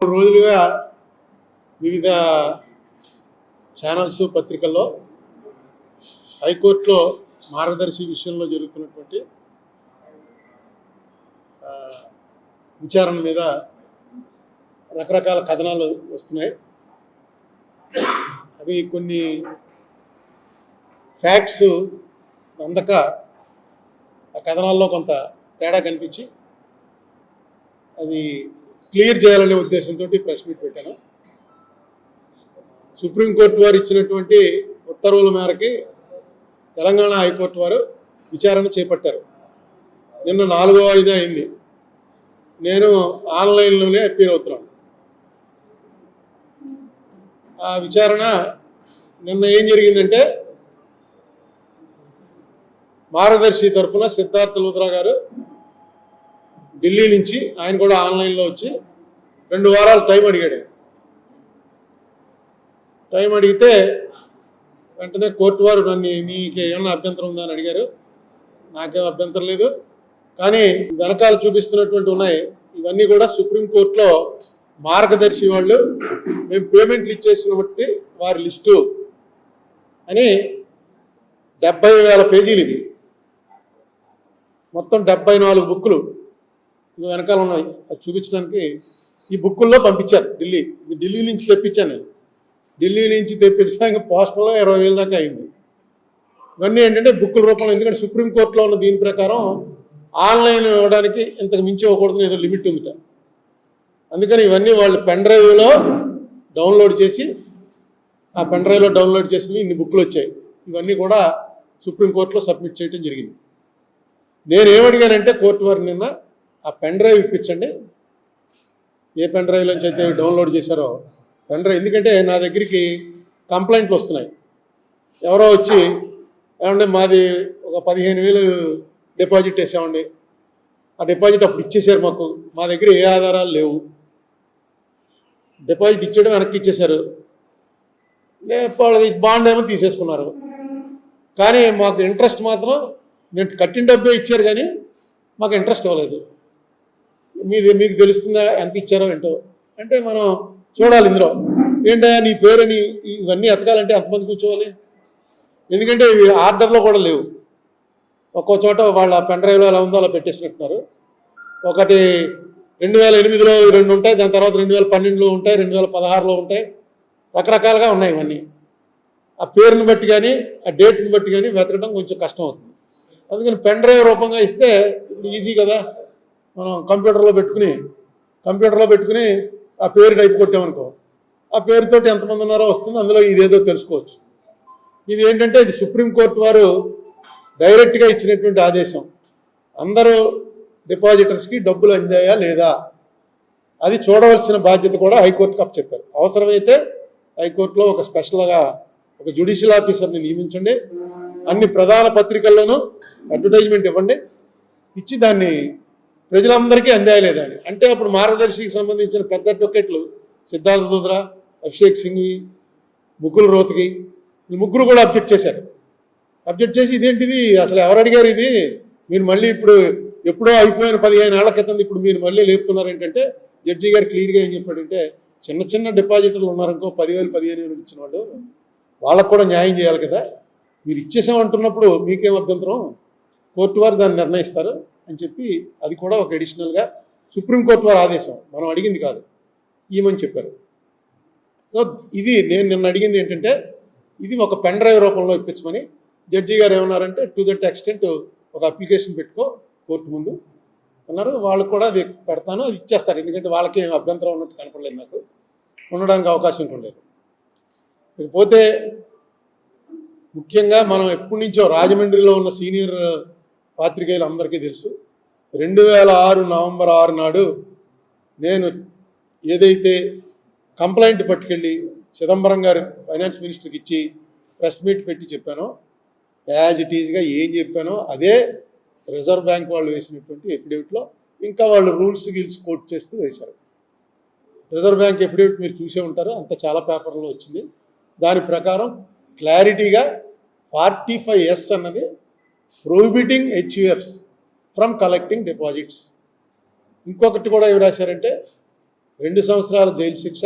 రోజులుగా వివిధ ఛానల్స్ పత్రికల్లో హైకోర్టులో మార్గదర్శి విషయంలో జరుగుతున్నటువంటి విచారణ మీద రకరకాల కథనాలు వస్తున్నాయి. అవి కొన్ని ఫ్యాక్ట్స్ అందక ఆ కథనాల్లో కొంత తేడా కనిపించి అది క్లియర్ చేయాలనే ఉద్దేశంతో ప్రెస్ మీట్ పెట్టాను. సుప్రీంకోర్టు వారు ఇచ్చినటువంటి ఉత్తర్వుల మేరకి తెలంగాణ హైకోర్టు వారు విచారణ చేపట్టారు. నిన్న 4వ వాయిదా అయింది. నేను ఆన్లైన్లోనే అపీర్ అవుతున్నాను. ఆ విచారణ నిన్న ఏం జరిగిందంటే, మార్గదర్శి తరఫున సిద్ధార్థ లూథ్రా గారు ఢిల్లీ నుంచి ఆయన కూడా ఆన్లైన్లో వచ్చి 2 వారాలు టైం అడిగాడు. టైం అడిగితే వెంటనే కోర్టు వారు నన్ను నీకు ఏమన్నా అభ్యంతరం ఉందా అని అడిగారు. నాకేం అభ్యంతరం లేదు, కానీ వెనకాల చూపిస్తున్నటువంటి ఉన్నాయి ఇవన్నీ కూడా సుప్రీంకోర్టులో మార్గదర్శి వాళ్ళు మేము పేమెంట్లు ఇచ్చేసిన బట్టి వారి లిస్టు అని 70,000 పేజీలు. ఇది మొత్తం 74 బుక్కులు ఇవి వెనకాల ఉన్నాయి. అది చూపించడానికి ఈ బుక్కుల్లో పంపించారు. ఢిల్లీ నుంచి తెప్పించాను నేను. ఢిల్లీ నుంచి తెప్పించడానికి పోస్టల్లో 20,000 దాకా అయింది. ఇవన్నీ ఏంటంటే బుక్కుల రూపంలో, ఎందుకంటే సుప్రీంకోర్టులో ఉన్న దీని ప్రకారం ఆన్లైన్ ఇవ్వడానికి ఇంతకు మించి ఇవ్వకూడదు, ఏదో లిమిట్ ఉందిట. అందుకని ఇవన్నీ వాళ్ళు పెన్ డ్రైవ్లో డౌన్లోడ్ చేసి, ఆ పెన్ డ్రైవ్లో డౌన్లోడ్ చేసుకుని ఇన్ని బుక్కులు వచ్చాయి. ఇవన్నీ కూడా సుప్రీంకోర్టులో సబ్మిట్ చేయడం జరిగింది. నేనేమడిగానంటే కోర్టు వారు నిన్న ఆ పెన్ డ్రైవ్ ఇప్పించండి, ఏ పెన్ డ్రైవ్ నుంచి అయితే డౌన్లోడ్ చేశారో పెన్ డ్రైవ్. ఎందుకంటే నా దగ్గరికి కంప్లైంట్లు వస్తున్నాయి. ఎవరో వచ్చి ఏమంటే మాది ఒక 15,000 డిపాజిట్ వేసామండి, ఆ డిపాజిట్ అప్పుడు ఇచ్చేసారు, మా దగ్గర ఏ ఆధారాలు లేవు, డిపాజిట్ ఇచ్చేయడం వెనక్కి ఇచ్చేశారు, వాళ్ళది బాండ్ ఏమో తీసేసుకున్నారు, కానీ మాకు ఇంట్రెస్ట్ మాత్రం నేను కట్టిన డబ్బే ఇచ్చారు కానీ మాకు ఇంట్రెస్ట్ ఇవ్వలేదు. మీకు తెలుస్తుందా ఎంత ఇచ్చారో ఏంటో అంటే మనం చూడాలి. ఇందులో ఏంటయ్యా నీ పేరుని ఇవన్నీ ఎతకాలంటే ఎంతమంది కూర్చోవాలి? ఎందుకంటే ఇవి ఆర్డర్లో కూడా లేవు. ఒక్కో చోట వాళ్ళ పెన్ డ్రైవ్లో ఎలా ఉందో అలా పెట్టేసినట్టున్నారు. ఒకటి 2008లో 2 ఉంటాయి, దాని తర్వాత 2012లో ఉంటాయి, 2016లో ఉంటాయి, రకరకాలుగా ఉన్నాయి ఇవన్నీ. ఆ పేరుని బట్టి కానీ ఆ డేట్ని బట్టి కానీ వెతకడం కొంచెం కష్టం అవుతుంది. అందుకని పెన్ డ్రైవ్ రూపంగా ఇస్తే ఈజీ కదా, మనం కంప్యూటర్లో పెట్టుకుని ఆ పేరు టైప్ కొట్టామనుకో, ఆ పేరుతోటి ఎంతమంది ఉన్నారో వస్తుంది, అందులో ఇదేదో తెలుసుకోవచ్చు. ఇది ఏంటంటే ఇది సుప్రీంకోర్టు వారు డైరెక్ట్గా ఇచ్చినటువంటి ఆదేశం. అందరూ డిపాజిటర్స్కి డబ్బులు అందాయా లేదా అది చూడవలసిన బాధ్యత కూడా హైకోర్టుకి అప్పచెప్పారు. అవసరమైతే హైకోర్టులో ఒక స్పెషల్గా ఒక జ్యుడిషియల్ ఆఫీసర్ని నియమించండి, అన్ని ప్రధాన పత్రికల్లోనూ అడ్వర్టైజ్మెంట్ ఇవ్వండి, ఇచ్చి దాన్ని ప్రజలందరికీ అందాయా లేదా అని. అంటే అప్పుడు మార్గదర్శికి సంబంధించిన పెద్ద అడ్వకేట్లు సిద్ధార్థ లూథ్రా, అభిషేక్ సింఘ్వి, ముకుల్ రోహ్తగి, ఈ ముగ్గురు కూడా అబ్జెక్ట్ చేశారు. అబ్జెక్ట్ చేసి ఇదేంటిది అసలు ఎవరు అడిగారు, ఇది మీరు మళ్ళీ ఇప్పుడు ఎప్పుడో అయిపోయిన 15 ఏళ్ల క్రితం ఇప్పుడు మీరు మళ్ళీ లేపుతున్నారు ఏంటంటే, జడ్జి గారు క్లియర్గా ఏం చెప్పాడంటే, చిన్న డిపాజిటర్లు ఉన్నారనుకో 10,000 15,000 ఇచ్చిన వాళ్ళు, వాళ్ళకు కూడా న్యాయం చేయాలి కదా, మీరు ఇచ్చేసామంటున్నప్పుడు మీకేం అభ్యంతరం, కోర్టు వారు దాన్ని నిర్ణయిస్తారు అని చెప్పి అది కూడా ఒక అడిషనల్గా సుప్రీంకోర్టు వారి ఆదేశం, మనం అడిగింది కాదు, ఇవ్వమని చెప్పారు. సో ఇది నేను నిన్న అడిగింది ఏంటంటే, ఇది ఒక పెన్ డ్రైవ్ రూపంలో ఇప్పించమని. జడ్జి గారు ఏమన్నారంటే టు దట్ ఎక్స్టెంట్ ఒక అప్లికేషన్ పెట్టుకో కోర్టు ముందు అన్నారు. వాళ్ళకు కూడా అది పెడతాను, అది ఇచ్చేస్తారు. ఎందుకంటే వాళ్ళకి ఏం అభ్యంతరం ఉన్నట్టు కనపడలేదు, నాకు ఉండడానికి అవకాశం ఉండలేదు. ఇకపోతే ముఖ్యంగా మనం ఎప్పటి నుంచో రాజమండ్రిలో ఉన్న సీనియర్ పాత్రికేయులు అందరికీ తెలుసు, 2006 నవంబర్ 6 నాడు నేను ఏదైతే కంప్లైంట్ పట్టుకెళ్ళి చిదంబరం గారు ఫైనాన్స్ మినిస్టర్కి ఇచ్చి ప్రెస్ మీట్ పెట్టి చెప్పానో, యాజ్ ఇట్ ఈజ్గా ఏం చెప్పానో అదే రిజర్వ్ బ్యాంక్ వాళ్ళు వేసినటువంటి ఎఫిడేవిట్లో ఇంకా వాళ్ళు రూల్స్ కోట్ చేస్తూ వేశారు. రిజర్వ్ బ్యాంక్ ఎఫిడేవిట్ మీరు చూసే ఉంటారు, అంత చాలా పేపర్లో వచ్చింది. దాని ప్రకారం క్లారిటీగా 45S అన్నది prohibiting HUFs from collecting deposits. ఇంకొకటి కూడా ఏమి రాశారంటే 2 సంవత్సరాల జైలు శిక్ష,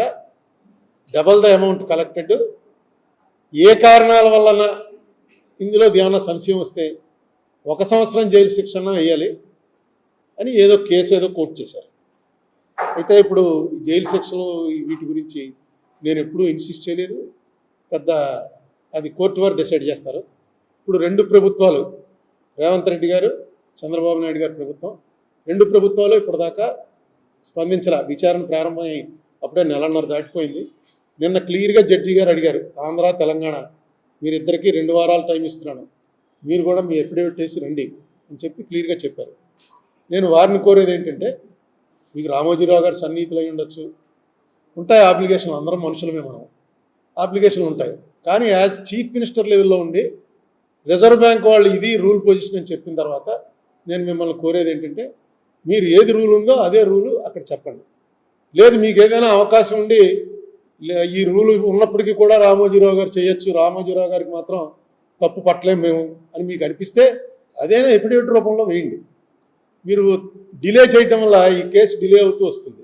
డబల్ ద అమౌంట్ కలెక్టెడ్. ఏ కారణాల వలన ఇందులో ఏమైనా సంశయం వస్తే 1 సంవత్సరం జైలు శిక్షణ వేయాలి అని ఏదో కేసు ఏదో కోర్టు చేశారు. అయితే ఇప్పుడు జైలు శిక్షలు వీటి గురించి నేను ఎప్పుడూ ఇన్సిస్ట్ చేయలేదు. పెద్ద అది కోర్టు వారు డిసైడ్ చేస్తారు. ఇప్పుడు 2 ప్రభుత్వాలు, రేవంత్ రెడ్డి గారు, చంద్రబాబు నాయుడు గారి ప్రభుత్వం, 2 ప్రభుత్వాలు ఇప్పటిదాకా స్పందించాల. విచారణ ప్రారంభమై అప్పుడే 1.5 దాటిపోయింది. నిన్న క్లియర్గా జడ్జి గారు అడిగారు, ఆంధ్ర తెలంగాణ మీరిద్దరికీ 2 వారాలు టైం ఇస్తున్నాను, మీరు కూడా మీ ఎఫిడేవిట్ వేసి రండి అని చెప్పి క్లియర్గా చెప్పారు. నేను వారిని కోరేది ఏంటంటే, మీకు రామోజీరావు గారు సన్నిహితులు అయి ఉండొచ్చు, ఉంటాయి అప్లికేషన్లు, అందరం మనుషులమే, మనం అప్లికేషన్లు ఉంటాయి. కానీ యాజ్ చీఫ్ మినిస్టర్ లెవెల్లో ఉండి రిజర్వ్ బ్యాంక్ వాళ్ళు ఇది రూల్ పొజిషన్ అని చెప్పిన తర్వాత నేను మిమ్మల్ని కోరేది ఏంటంటే, మీరు ఏది రూల్ ఉందో అదే రూలు అక్కడ చెప్పండి. లేదు మీకు ఏదైనా అవకాశం ఉండి ఈ రూలు ఉన్నప్పటికీ కూడా రామోజీరావు గారు చేయొచ్చు, రామోజీరావు గారికి మాత్రం తప్పు పట్టలేం మేము అని మీకు అనిపిస్తే అదేనా ఎఫిడేవిట్ రూపంలో వేయండి. మీరు డిలే చేయటం వల్ల ఈ కేసు డిలే అవుతూ వస్తుంది.